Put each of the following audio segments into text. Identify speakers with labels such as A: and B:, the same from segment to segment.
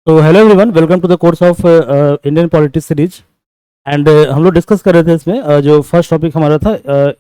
A: तो hello everyone, welcome to the course of Indian politics series. And हम लोग discuss कर रहे थे इसमें जो फर्स्ट टॉपिक हमारा था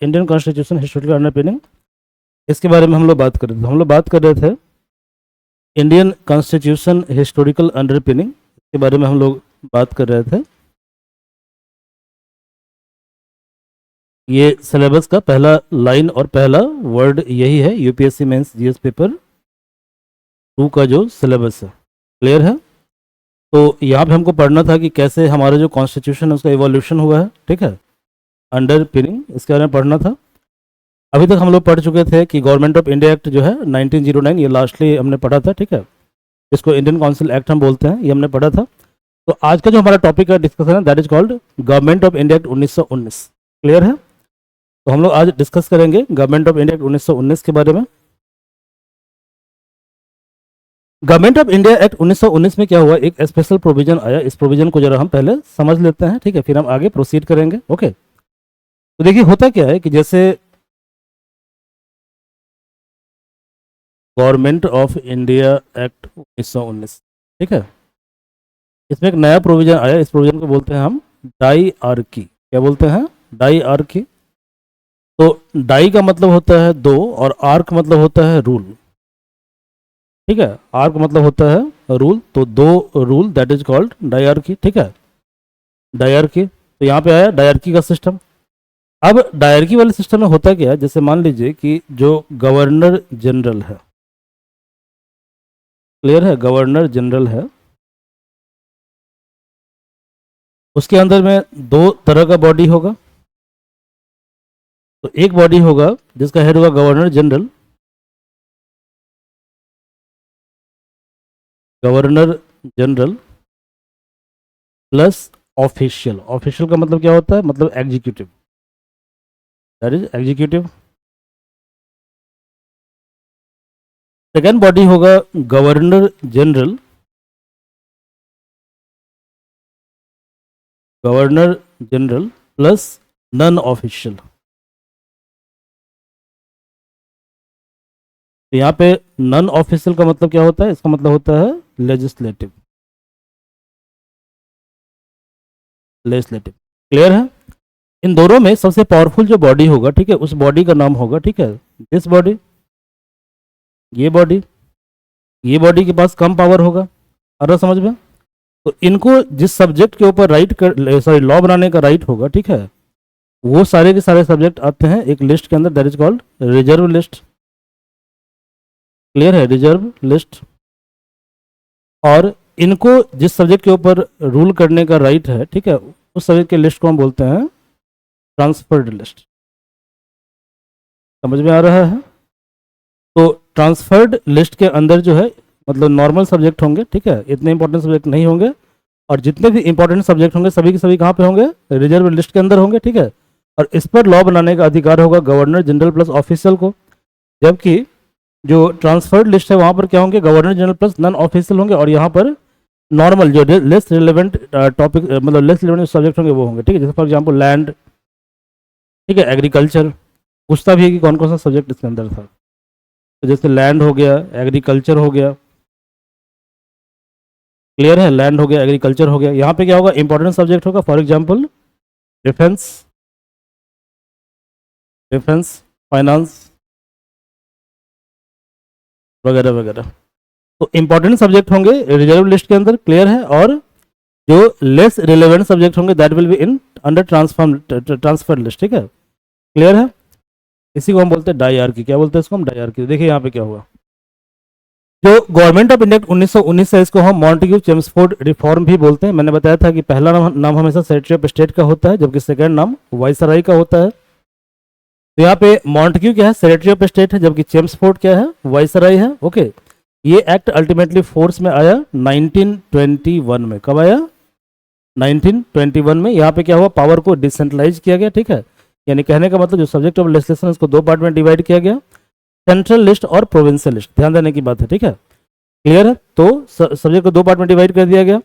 A: इंडियन कॉन्स्टिट्यूशन हिस्टोरिकल अंडरपिनिंग। इसके बारे में हम लोग बात कर रहे थे। इंडियन कॉन्स्टिट्यूशन हिस्टोरिकल अंडरपिनिंग के बारे में हम लोग बात कर रहे थे। ये सिलेबस का पहला लाइन और पहला वर्ड यही है, यूपीएससी मेंस जीएस पेपर 2 का जो सिलेबस है। क्लियर है? तो यहाँ पे हमको पढ़ना था कि कैसे हमारा जो कॉन्स्टिट्यूशन है उसका इवोल्यूशन हुआ है। ठीक है, अंडर पिनिंग इसके बारे में पढ़ना था। अभी तक हम लोग पढ़ चुके थे कि गवर्नमेंट ऑफ इंडिया एक्ट जो है 1909, ये लास्टली हमने पढ़ा था। ठीक है, इसको इंडियन काउंसिल एक्ट हम बोलते हैं, ये हमने पढ़ा था। तो आज का जो हमारा टॉपिक का डिस्कशन है that is called government of India act 1919। Clear है? तो हम लोग आज डिस्कस करेंगे गवर्नमेंट ऑफ इंडिया एक्ट 1919 के बारे में। गवर्नमेंट ऑफ इंडिया एक्ट 1919 में क्या हुआ, एक स्पेशल प्रोविजन आया। इस प्रोविजन को जरा हम पहले समझ लेते हैं। ठीक है, फिर हम आगे प्रोसीड करेंगे। ओके, तो देखिए होता क्या है कि जैसे गवर्नमेंट ऑफ इंडिया एक्ट 1919, ठीक है, इसमें एक नया प्रोविजन आया। इस प्रोविजन को बोलते हैं हम डाईआर्की। क्या बोलते हैं? डाईआर्की। तो डाई का मतलब होता है दो और आर्क मतलब होता है रूल। ठीक है, आर्क मतलब होता है रूल, तो दो rule, that is called dyarchy. ठीक है, डायरकी। तो यहाँ पे आया डायरकी का सिस्टम। अब डायरकी वाले सिस्टम में होता क्या है, जैसे मान लीजिए कि जो गवर्नर जनरल है, क्लियर है, गवर्नर जनरल है, उसके अंदर में दो तरह का बॉडी होगा। तो एक बॉडी होगा जिसका हेड होगा governor general, governor general plus official. Official का मतलब क्या होता है? मतलब executive, that is executive. Second body होगा governor general, governor general plus non official. तो यहाँ पे नॉन ऑफिशियल का मतलब क्या होता है? इसका मतलब होता है लेजिस्लेटिव, लेजिस्लेटिव। क्लियर है? इन दोनों में सबसे पावरफुल जो बॉडी होगा, ठीक है, उस बॉडी का नाम होगा, ठीक है, दिस बॉडी। ये बॉडी, ये बॉडी के पास कम पावर होगा। आ रहा समझ में? तो इनको जिस सब्जेक्ट के ऊपर लॉ बनाने का राइट होगा, ठीक है, वो सारे के सारे सब्जेक्ट आते हैं एक लिस्ट के अंदर, that is called reserve list. Clear है? Reserve list. और इनको जिस सब्जेक्ट के ऊपर रूल करने का राइट है, ठीक है, उस सब्जेक्ट के लिस्ट को हम बोलते हैं ट्रांसफर्ड लिस्ट। समझ में आ रहा है? तो ट्रांसफर्ड लिस्ट के अंदर जो है मतलब नॉर्मल सब्जेक्ट होंगे, ठीक है, इतने इंपॉर्टेंट सब्जेक्ट नहीं होंगे। और जितने भी इंपॉर्टेंट सब्जेक्ट होंगे सभी के सभी कहाँ पे होंगे? रिजर्व लिस्ट के अंदर होंगे। ठीक है, और इस पर लॉ बनाने का अधिकार होगा गवर्नर जनरल प्लस ऑफिशियल को। जबकि जो ट्रांसफर्ड लिस्ट है वहाँ पर क्या होंगे? Governor general plus non official होंगे। और यहाँ पर नॉर्मल जो लेस रिलेवेंट टॉपिक मतलब लेस रिलेवेंट सब्जेक्ट होंगे वो होंगे। ठीक है, जैसे फॉर एग्जाम्पल लैंड, ठीक है, एग्रीकल्चर। पूछता भी है कि कौन कौन सा सब्जेक्ट इसके अंदर था। तो जैसे लैंड हो गया, एग्रीकल्चर हो गया। क्लियर है? लैंड हो गया, एग्रीकल्चर हो गया। यहाँ पे क्या होगा? इंपॉर्टेंट सब्जेक्ट होगा, for example defence, defence, finance वगैरह वगैरह। तो इंपॉर्टेंट सब्जेक्ट होंगे रिजर्व लिस्ट के अंदर। क्लियर है? और जो लेस रिलेवेंट सब्जेक्ट होंगे that will be in under transfer list. ठीक है, क्लियर है? इसी को हम बोलते हैं डायरकी। क्या बोलते हैं इसको हम? डायरकी। देखिए यहाँ पे क्या हुआ, जो गवर्नमेंट ऑफ इंडिया 1919 है इसको हम मॉन्टेग्यू चेम्सफोर्ड रिफॉर्म भी बोलते हैं। मैंने बताया था कि पहला नाम हमेशा सेक्रेटरी ऑफ स्टेट का होता है, जबकि सेकंड नाम वाइसराय का होता है। तो यहाँ पे मॉन्टेग्यू क्या है? सेक्रेटरी ऑफ स्टेट है, जबकि चेम्सफोर्ड क्या है? वाइसराय है। ओके, ये एक्ट अल्टीमेटली फोर्स में आया 1921 में। कब आया? 1921 में। यहाँ पे क्या हुआ? पावर को डिसेंट्रलाइज किया गया। ठीक है, यानी कहने का मतलब जो सब्जेक्ट ऑफ लेजिस्लेशन उसको दो पार्ट में डिवाइड किया गया, सेंट्रल लिस्ट और प्रोविंशियल लिस्ट। ध्यान देने की बात है। ठीक है, क्लियर है? तो सब्जेक्ट को दो पार्ट में डिवाइड कर दिया गया।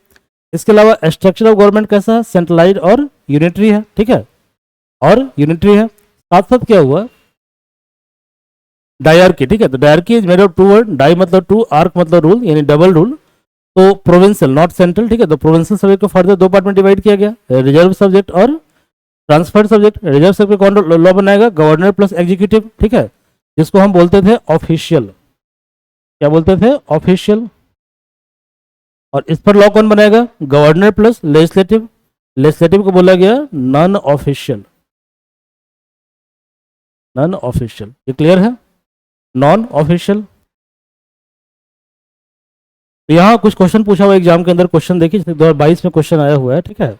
A: इसके अलावा स्ट्रक्चर ऑफ गवर्नमेंट कैसा है? सेंट्रलाइज और यूनिटरी है। ठीक है, और यूनिटरी है। साथ साथ क्या हुआ? डायरकी। ठीक है, तो dyarchy is made of two word, di मतलब टू, आर्क मतलब रूल यानी डबल रूल। तो प्रोविंशियल नॉट सेंट्रल, ठीक है। तो प्रोविंशियल सब्जेक्ट को फर्दर दो पार्ट में डिवाइड किया गया, रिजर्व सब्जेक्ट और ट्रांसफर्ड सब्जेक्ट। रिजर्व सब्जेक्ट कौन लॉ बनाएगा, गवर्नर प्लस एग्जीक्यूटिव, ठीक है, जिसको हम बोलते थे ऑफिशियल, क्या बोलते थे, ऑफिशियल। और इस पर लॉ कौन बनाएगा, गवर्नर प्लस लेजिस्लेटिव, लेजिस्लेटिव को बोला गया नॉन ऑफिशियल, नॉन ऑफिशियल। ये क्लियर है, नॉन ऑफिशियल। तो यहाँ कुछ क्वेश्चन पूछा हुआ एग्जाम के अंदर, क्वेश्चन देखिए 2022 में क्वेश्चन आया हुआ है, ठीक है,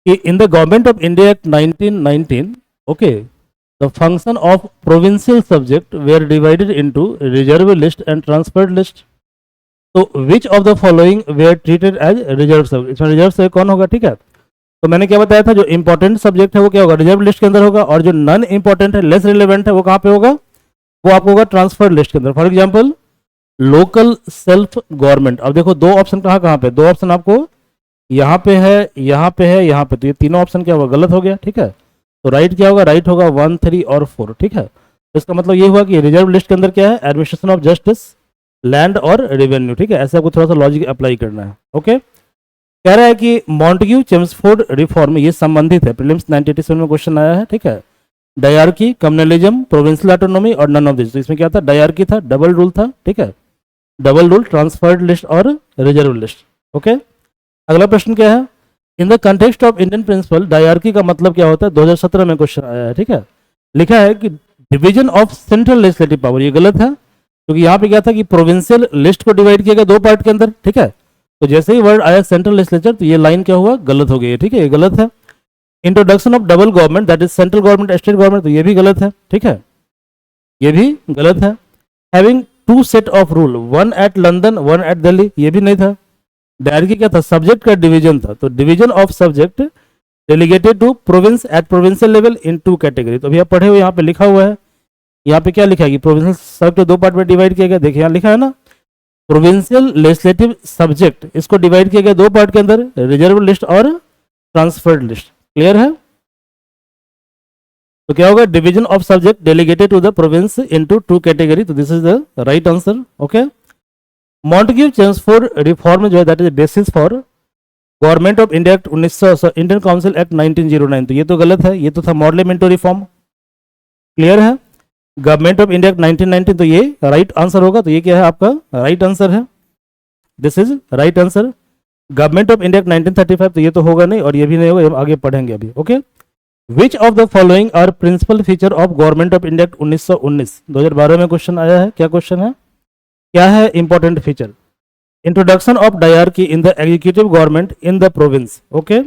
A: कि in the government of India act 1919, okay, the function of provincial subject were divided into reserve list and transferred list. तो which of the following were treated as reserve subject, इसमें रिजर्व सब्जेक्ट कौन होगा, ठीक है। तो मैंने क्या बताया था, जो इंपॉर्टेंट सब्जेक्ट है वो क्या होगा, रिजर्व लिस्ट के अंदर होगा, और जो नॉन इंपॉर्टेंट है, लेस रिलेवेंट है, वो कहाँ पे होगा, वो आपको होगा ट्रांसफर्ड लिस्ट के अंदर। For example local self government. अब देखो दो ऑप्शन कहाँ कहाँ पे, दो ऑप्शन आपको यहाँ पे है, यहाँ पे है, यहाँ पे, तो ये तीनों ऑप्शन क्या होगा, गलत हो गया, ठीक है। तो राइट क्या होगा, राइट होगा 1, 3 और 4, ठीक है। तो इसका मतलब ये हुआ कि रिजर्व लिस्ट के अंदर क्या है, एडमिनिस्ट्रेशन ऑफ जस्टिस, लैंड और रेवेन्यू, ठीक है। ऐसे आपको थोड़ा सा लॉजिक अप्लाई करना है, ओके। कह रहा है कि मॉन्टेग्यू चेम्सफोर्ड रिफॉर्म, ये संबंधित है, प्रीलिम्स 1987 में क्वेश्चन आया है, ठीक है। डायरकी, कम्युनलिज्म, प्रोविंशियल ऑटोनॉमी और नन ऑफ दिस। तो इसमें क्या था, डायरकी था, डबल रूल था, ठीक है, डबल रूल, ट्रांसफर्ड लिस्ट और रिजर्व लिस्ट, ओके। अगला प्रश्न क्या है, in the context of Indian principle dyarchy का मतलब क्या होता है, 2017 में क्वेश्चन आया है, ठीक है। लिखा है कि division of central legislative power, ये गलत है, क्योंकि यहाँ पे क्या था कि प्रोविंशियल लिस्ट को डिवाइड किया गया दो पार्ट के अंदर, ठीक है। तो जैसे ही वर्ड आया सेंट्रल लेजिस्लेचर, तो ये लाइन क्या हुआ, गलत हो गई, ठीक है, ये गलत है। Introduction of double government, that is central government state government, तो ये भी गलत है, ठीक है, ये भी गलत है। Having two set of rule, one at London, one at Delhi, ये भी नहीं था। डायरकी क्या था, सब्जेक्ट का डिवीजन था, तो division of subject delegated to province at provincial level in two category. तो अभी आप पढ़े हुए, यहाँ पे लिखा हुआ है, यहाँ पे क्या लिखा है कि प्रोविंशियल सब्जेक्ट दो पार्ट में डिवाइड किया गया। देखिए यहाँ लिखा है ना, प्रोविंशियल लेजिस्लेटिव सब्जेक्ट, इसको डिवाइड किया गया दो पार्ट के अंदर, रिजर्व लिस्ट और ट्रांसफर्ड लिस्ट। क्लियर है, तो क्या होगा, division of subject delegated to the province into two category. तो this is the right answer, okay. Montagu Chelmsford reform जो है, that is basis for government of India act 1900, Indian council act 1909। तो ये तो गलत है, ये तो था मॉडलेमेंटो रिफॉर्म। क्लियर है, गवर्नमेंट ऑफ इंडिया एक्ट 1919, तो ये राइट आंसर होगा। तो ये क्या है, आपका राइट आंसर है, this is right answer. Government of India act 1935, तो ये तो होगा नहीं, और ये भी नहीं होगा, हम आगे पढ़ेंगे अभी, okay. Which of the following are principal feature of Government of India act 1919, 2012 में क्वेश्चन आया है। क्या क्वेश्चन है, क्या है important feature, introduction of dyarchy in the executive government in the province, okay.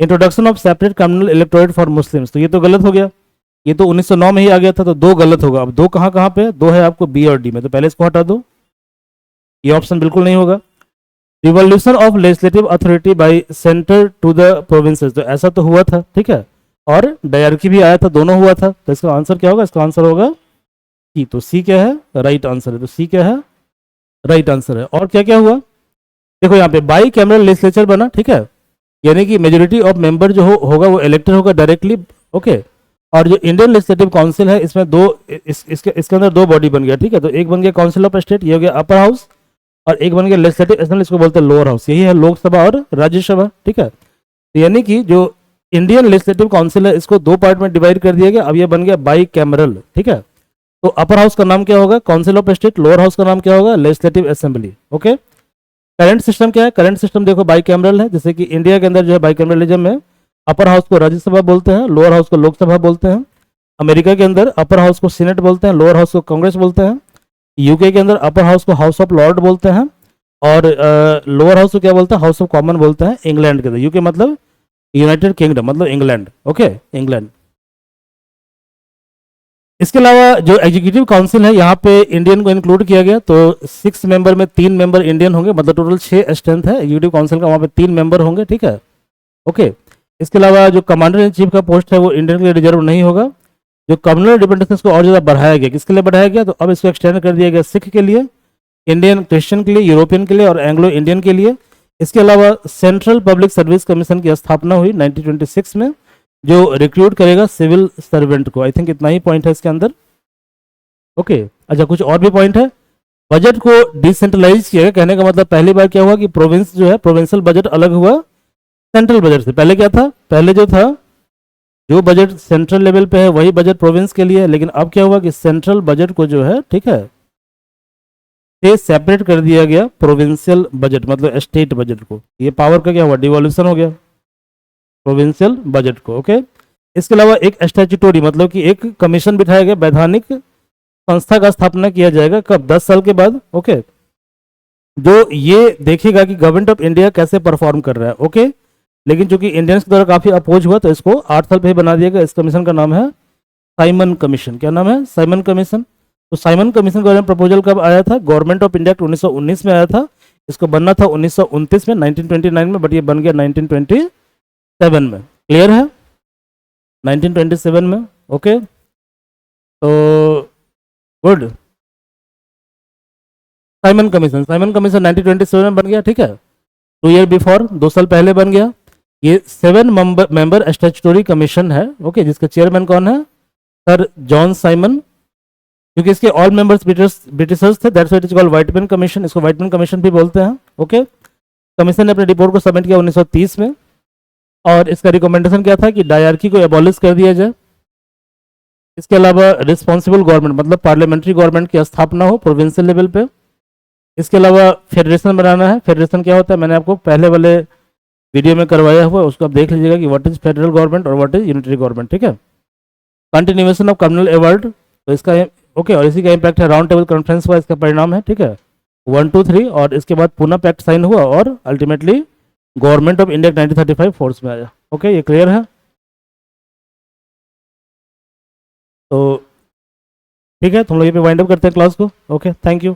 A: Introduction of separate communal electorate for Muslims, तो ये तो गलत हो गया, ये तो 1909 में ही आ गया था, तो दो गलत होगा। अब दो कहाँ कहाँ पे, दो है आपको बी और डी में, तो पहले इसको हटा दो, ये ऑप्शन बिल्कुल नहीं होगा। Revolution of legislative authority by centre to the provinces, तो ऐसा तो हुआ था, ठीक है, और डायरकी भी आया था, दोनों हुआ था। तो इसका आंसर क्या होगा, इसका आंसर होगा सी। तो सी क्या है, राइट आंसर है, तो सी क्या है, राइट आंसर है। और क्या क्या हुआ, देखो यहाँ पे बाई कैमरल लेजिस्लेचर बना, ठीक है, यानी कि मेजोरिटी ऑफ मेंबर जो होगा वो इलेक्टेड होगा डायरेक्टली, ओके। और जो इंडियन लेजिस्लेटिव काउंसिल है, इसमें दो इसके अंदर दो बॉडी बन गया, ठीक है। तो एक बन गया काउंसिल ऑफ स्टेट, ये हो गया अपर हाउस, और एक बन गया लेजिस्लेटिव असेंबली, इसको बोलते हैं लोअर हाउस। यही है लोकसभा और राज्यसभा, ठीक है। तो यानी कि जो इंडियन लेजिस्लेटिव काउंसिल है, इसको दो पार्ट में डिवाइड कर दिया गया, अब ये बन गया बाई कैमरल, ठीक है। तो अपर हाउस का नाम क्या होगा, council of state, lower house का नाम क्या होगा, legislative assembly, okay. Current system क्या है, करंट सिस्टम देखो बाई कैमरल है, जैसे कि इंडिया के अंदर जो है बाई कैमरलिज्म में अपर हाउस को राज्यसभा बोलते हैं, लोअर हाउस को लोकसभा बोलते हैं। अमेरिका के अंदर अपर हाउस को सीनेट बोलते हैं, लोअर हाउस को कांग्रेस बोलते हैं। यूके के अंदर अपर हाउस को हाउस ऑफ लॉर्ड बोलते हैं, और लोअर हाउस को क्या बोलते हैं, हाउस ऑफ कॉमन बोलते हैं। इंग्लैंड के अंदर, यूके मतलब यूनाइटेड किंगडम, मतलब इंग्लैंड, ओके, इंग्लैंड। इसके अलावा जो एग्जीक्यूटिव काउंसिल है, यहाँ पे इंडियन को इंक्लूड किया गया, तो 6 मेंबर में 3 मेंबर इंडियन होंगे, मतलब टोटल 6 स्ट्रेंथ है एग्जीक्यूटिव काउंसिल का, वहाँ पे 3 मेंबर होंगे, ठीक है, ओके। इसके अलावा जो कमांडर इन चीफ का पोस्ट है वो इंडियन के लिए रिजर्व नहीं होगा। जो कम्युनल डिपेंडेंस को और ज़्यादा बढ़ाया गया, किसके लिए बढ़ाया गया, तो अब इसको एक्सटेंड कर दिया गया सिख के लिए, इंडियन क्रिश्चियन के लिए, यूरोपियन के लिए और एंग्लो इंडियन के लिए। इसके अलावा सेंट्रल पब्लिक सर्विस कमीशन की स्थापना हुई 1926 में, जो रिक्रूट करेगा सिविल सर्वेंट को। आई थिंक इतना ही पॉइंट है इसके अंदर, ओके। अच्छा, कुछ और भी पॉइंट है, बजट को डिसेंट्रलाइज किया गया, कहने का मतलब पहली बार क्या हुआ कि प्रोविंस जो है प्रोविंशियल बजट अलग हुआ सेंट्रल बजट से। पहले क्या था, पहले जो था जो बजट सेंट्रल लेवल पे है वही बजट प्रोविंस के लिए है, लेकिन अब क्या हुआ कि सेंट्रल बजट को जो है, ठीक है, से सेपरेट कर दिया गया प्रोविंशियल बजट मतलब स्टेट बजट को। ये पावर का क्या हुआ, डिवोल्यूशन हो गया प्रोविंशियल बजट को। ओके, इसके अलावा एक स्टैट्यूटोरी मतलब कि एक कमीशन बिठाया गया, वैधानिक संस्था का स्थापना किया जाएगा कब, 10 साल के बाद। ओके, जो ये देखेगा कि गवर्नमेंट ऑफ इंडिया कैसे परफॉर्म कर रहा है। ओके, लेकिन चूंकि इंडियंस के द्वारा काफी अपोज हुआ तो इसको 8 साल पे ही बना दिया गया। इस कमीशन का नाम है साइमन कमीशन। क्या नाम है, साइमन कमीशन। तो साइमन कमीशन के बारे में प्रपोजल कब आया था, गवर्नमेंट ऑफ इंडिया 1919 में आया था। इसको बनना था 1929 में, 1929 में, बट ये बन गया 1927 में। क्लियर है, 1927 में। ओके, तो गुड। साइमन कमीशन 1927 में बन गया, ठीक है, 2 ईयर बिफोर, 2 साल पहले बन गया। ये 7 मेंबर स्टैट्यूटरी कमीशन है। ओके, जिसके चेयरमैन कौन है, सर जॉन साइमन। क्योंकि इसके ऑल मेंबर्स ब्रिटिशर्स थे, that's why it is called Whitman commission. इसको व्हाइटमैन कमीशन भी बोलते हैं। ओके, कमीशन ने अपने रिपोर्ट को सबमिट किया 1930 में, और इसका रिकमेंडेशन क्या था कि डायरकी को एबॉलिश कर दिया जाए। इसके अलावा रिस्पॉन्सिबल गवर्नमेंट मतलब पार्लियामेंट्री गवर्नमेंट की स्थापना हो प्रोविंशियल लेवल पे। इसके अलावा फेडरेशन बनाना है। फेडरेशन क्या होता है, मैंने आपको पहले वाले वीडियो में करवाया हुआ है, उसको आप देख लीजिएगा कि व्हाट इज फेडरल गवर्नमेंट और व्हाट इज यूनिटरी गवर्नमेंट। ठीक है, कंटिन्यूएशन ऑफ कम्युनल अवार्ड, तो इसका ओके, और इसी का इम्पैक्ट है राउंड टेबल कॉन्फ्रेंस हुआ, इसका परिणाम है। ठीक है, 1, 2, 3, और इसके बाद पूना पैक्ट साइन हुआ और ultimately government of India 1935 force में आया। ओके, ये क्लियर है। तो ठीक है, तुम लोग ये पे वाइंड अप करते हैं क्लास को। Okay, thank you.